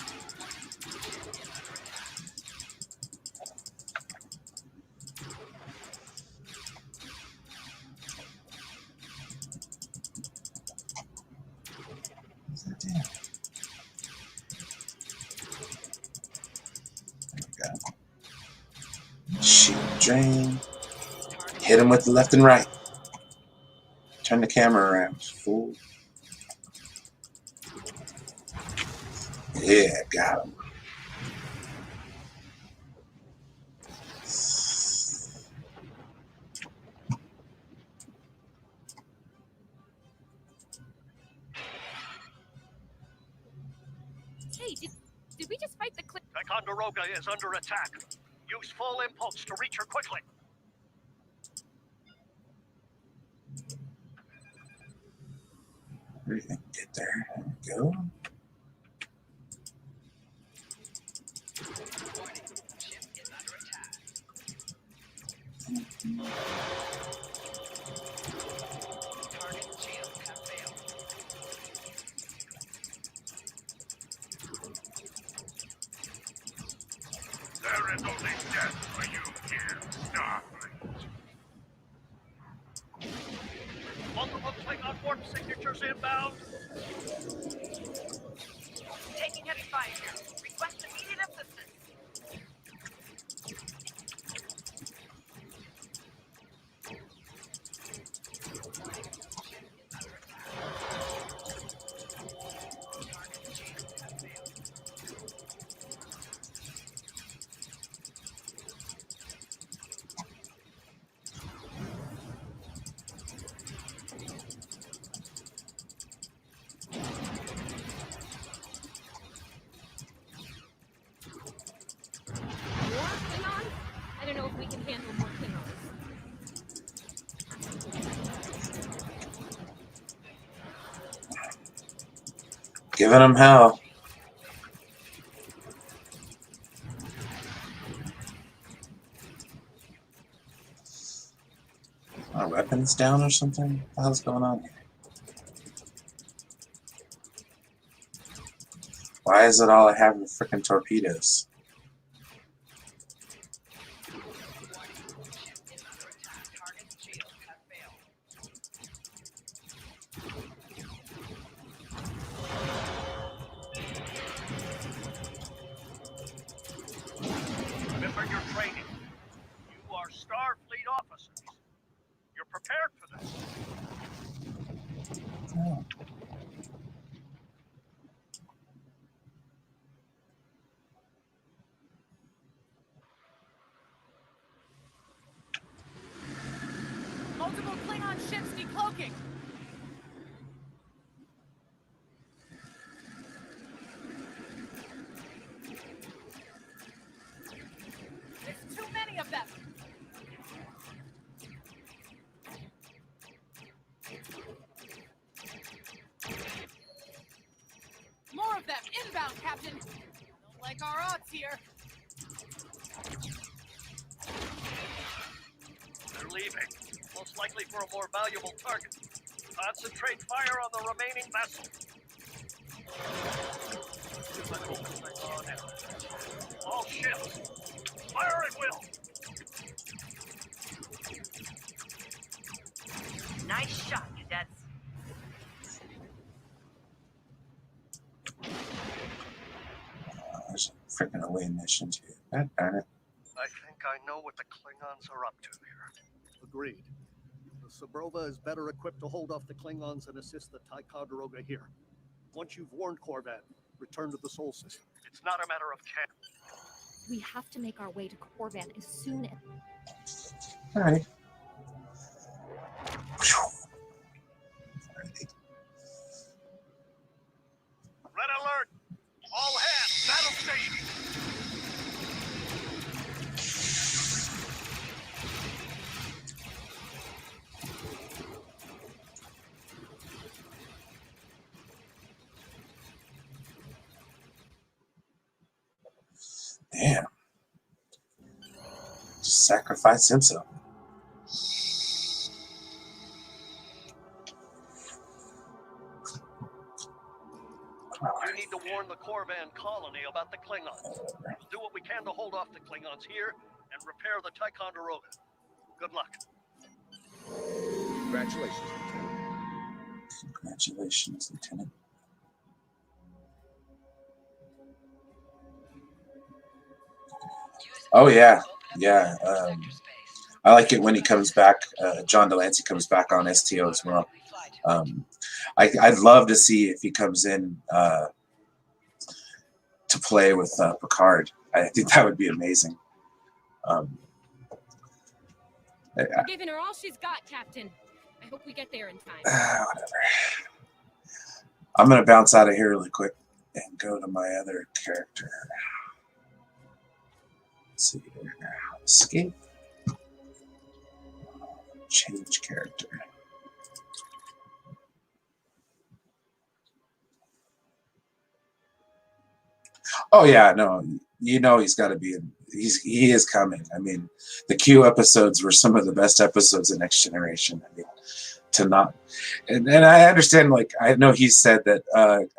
Shoot, drain. Hit him with the left and right. Turn the camera around. Fool. Yeah, got him. Hey, did we just fight the Ticonderoga is under attack. Use full impulse to reach her quickly. Get there. There we go. There is only death for you here, Starfleet. warp signatures inbound. Taking heavy fire here. Request immediate assistance. More Klingons? I don't know if we can handle more Klingons. Giving them hell. Our weapons down or something? What the hell's going on here? Why is it all I have are freaking torpedoes? Remember your training. You are Starfleet officers. You're prepared for this. Oh. Multiple Klingon ships decloaking. There's too many of them. More of them inbound, Captain. Don't like our odds here. They're leaving. Most likely for a more valuable target. Concentrate fire on the remaining vessel. All ships, fire at will. Nice shot, cadets. There's a freaking away mission too. God darn it. I think I know what the Klingons are up to here. Agreed. The Sabrova is better equipped to hold off the Klingons and assist the Ticonderoga here. Once you've warned Corvan, return to the Sol system. It's not a matter of chance. We have to make our way to Corvan as soon as... Alright. Red alert! All hands, battle station! Damn. Just sacrifice himself. You need to warn the Corvan colony about the Klingons. We'll do what we can to hold off the Klingons here and repair the Ticonderoga. Good luck. Congratulations, Lieutenant. Congratulations, Lieutenant. Oh yeah, yeah. I like it when he comes back. John Delancey comes back on STO as well. I'd love to see if he comes in to play with Picard. I think that would be amazing. We're giving her all she's got, Captain. I hope we get there in time. Whatever. I'm gonna bounce out of here really quick and go to my other character. Let's see here. Escape. Change character. Oh yeah, no, you know he's got to be in. He is coming. I mean, the Q episodes were some of the best episodes of Next Generation. I mean, to not, and I understand. Like I know he said that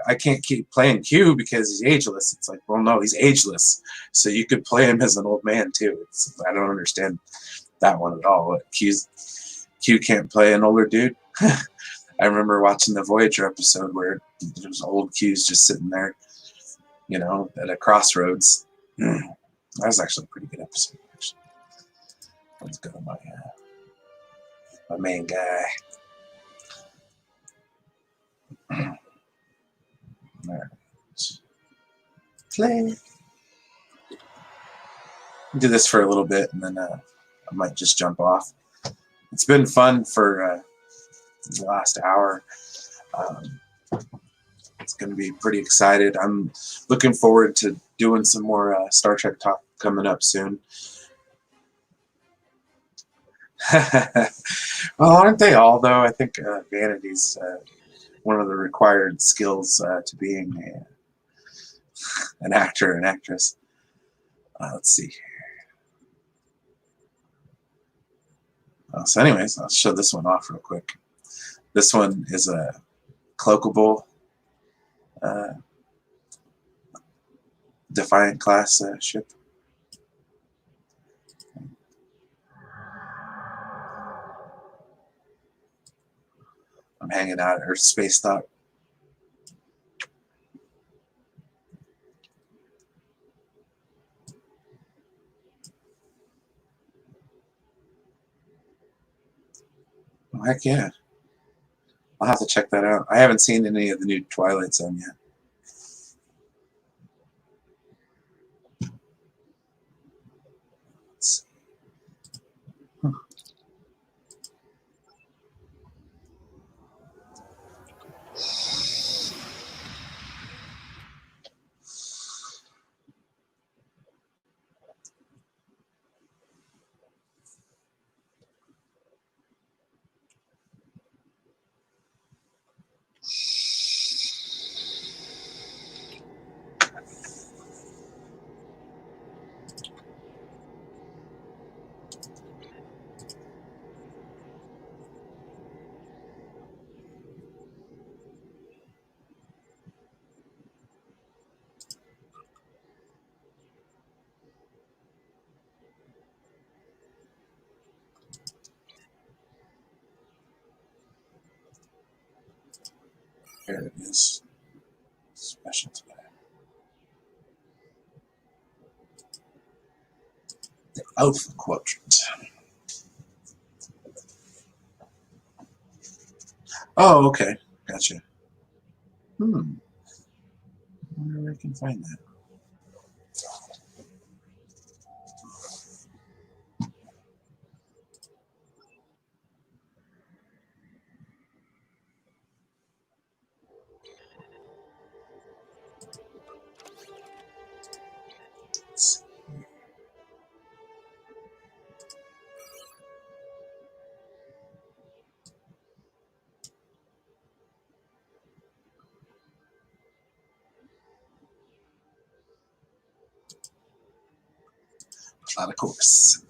I can't keep playing Q because he's ageless. It's like, well, no, he's ageless, so you could play him as an old man too. I don't understand that one at all. Q can't play an older dude. I remember watching the Voyager episode where there's old Q's just sitting there, you know, at a crossroads. That was actually a pretty good episode. Actually. Let's go to my main guy. Alright. Play. Do this for a little bit, and then I might just jump off. It's been fun for the last hour. It's going to be pretty excited. I'm looking forward to doing some more Star Trek talk coming up soon. Well, aren't they all, though? I think vanity's one of the required skills to being an actor or an actress. Let's see. So anyways, I'll show this one off real quick. This one is a cloakable Defiant class ship. I'm hanging out at Earth Space Dock. Oh, heck yeah. I'll have to check that out. I haven't seen any of the new Twilight Zone yet. Here it is. Special today. The Alpha Quadrant. Oh, okay. Gotcha. I wonder where I can find that. Of course.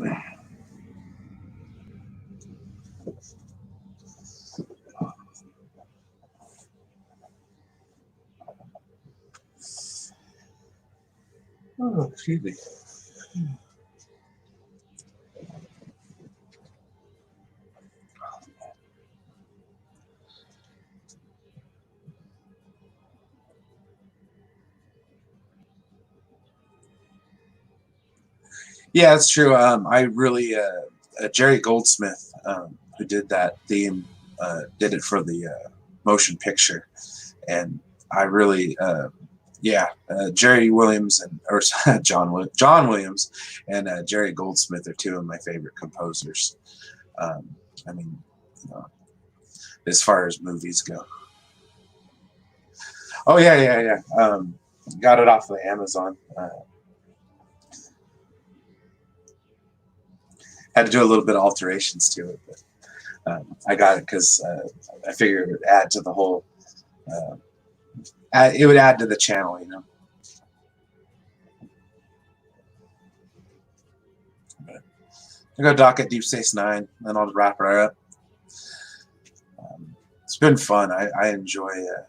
Oh, excuse me. Yeah, it's true. I really Jerry Goldsmith, who did that theme, did it for the motion picture, and I really, Jerry Williams or John Williams and Jerry Goldsmith are two of my favorite composers. I mean, you know, as far as movies go. Oh yeah. Got it off of Amazon. Had to do a little bit of alterations to it, but I got it because I figured it would add to the whole. It would add to the channel, you know. But I go dock at Deep Space Nine, then I'll wrap it up. It's been fun. I enjoy it.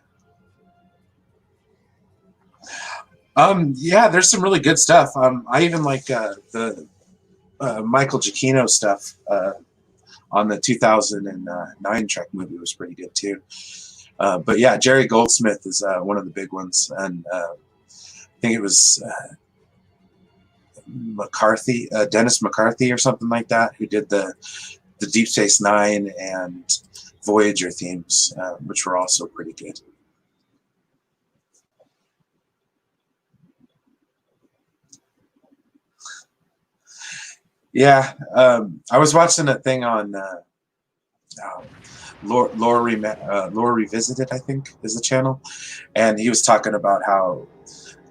Yeah, there's some really good stuff. I even like the Michael Giacchino stuff. on the 2009 Trek movie was pretty good too. But yeah, Jerry Goldsmith is one of the big ones, and I think it was McCarthy, Dennis McCarthy or something like that, who did the Deep Space Nine and Voyager themes, which were also pretty good. Yeah, I was watching a thing on Lore Revisited, I think is the channel, and he was talking about how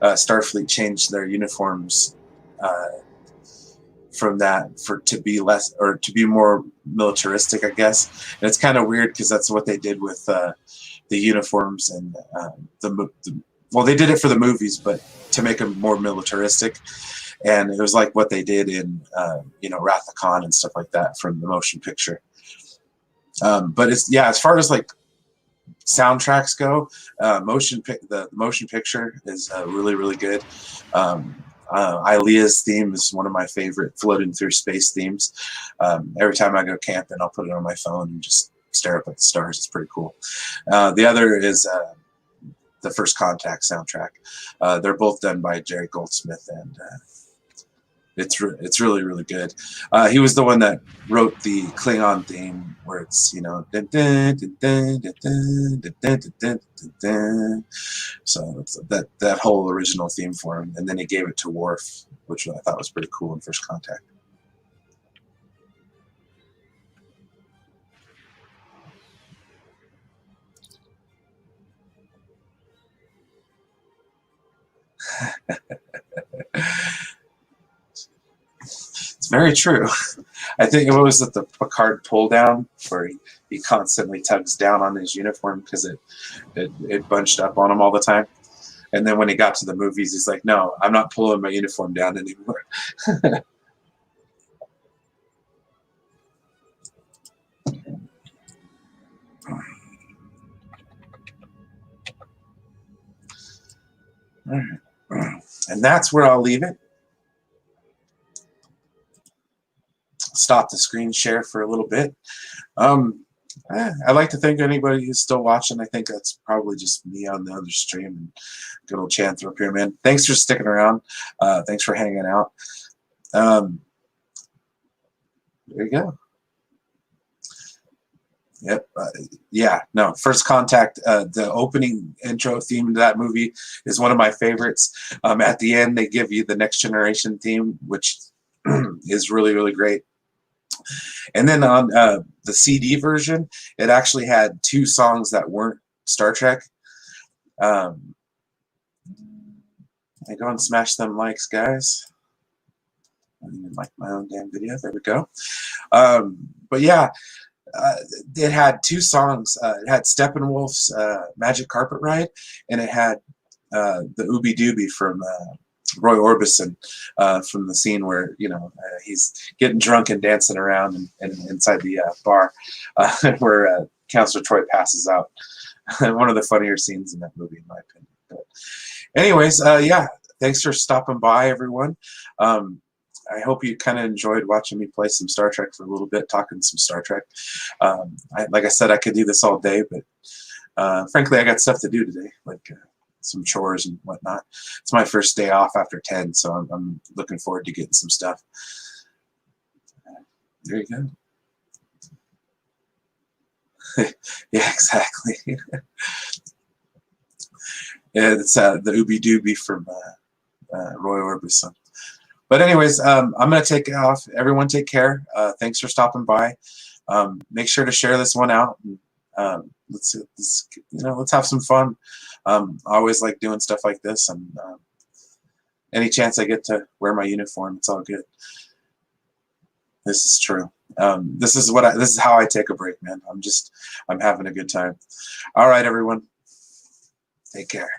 Starfleet changed their uniforms from that to be less, or to be more militaristic, I guess. And it's kind of weird because that's what they did with the uniforms and well, they did it for the movies, but to make them more militaristic. And it was like what they did in Wrath of Khan and stuff like that from the motion picture. But it's, yeah, as far as like soundtracks go, the motion picture is really, really good. Ilea's theme is one of my favorite floating through space themes. Every time I go camping, I'll put it on my phone and just stare up at the stars. It's pretty cool. The other is the First Contact soundtrack. They're both done by Jerry Goldsmith, and it's really, really good. He was the one that wrote the Klingon theme, where it's, you know, dun, dun, dun, dun, dun, dun, dun, dun, dun, dun, dun. So it's that whole original theme for him, and then he gave it to Worf, which I thought was pretty cool in First Contact. It's very true. I think it was at the Picard pull down where he constantly tugs down on his uniform because it bunched up on him all the time. And then when he got to the movies, he's like, no, I'm not pulling my uniform down anymore. And that's where I'll leave it. Stop the screen share for a little bit. I'd like to thank anybody who's still watching. I think that's probably just me on the other stream. And good old Chanthro here, man. Thanks for sticking around. Thanks for hanging out. There you go. Yep. Yeah. No. First Contact. The opening intro theme to that movie is one of my favorites. At the end, they give you the Next Generation theme, which is really, really great. And then on the CD version, it actually had 2 songs that weren't Star Trek. I go and smash them likes, guys. I don't even like my own damn video. There we go. But yeah, it had 2 songs. It had Steppenwolf's Magic Carpet Ride, and it had the Ooby Dooby from Roy Orbison, from the scene where, you know, he's getting drunk and dancing around and inside the bar where Counselor Troy passes out. One of the funnier scenes in that movie, in my opinion. But anyways, yeah, thanks for stopping by, everyone. I hope you kind of enjoyed watching me play some Star Trek for a little bit, talking some Star Trek. Like I said, I could do this all day, but frankly, I got stuff to do today, like some chores and whatnot. It's my first day off after 10, so I'm looking forward to getting some stuff. There you go. Yeah, exactly. Yeah, it's the Ooby Dooby from Roy Orbison. But anyways, I'm going to take off. Everyone take care. Thanks for stopping by. Make sure to share this one out. And, let's have some fun. I always like doing stuff like this, and any chance I get to wear my uniform, it's all good. This is true. This is how I take a break, man. I'm having a good time. All right, everyone. Take care.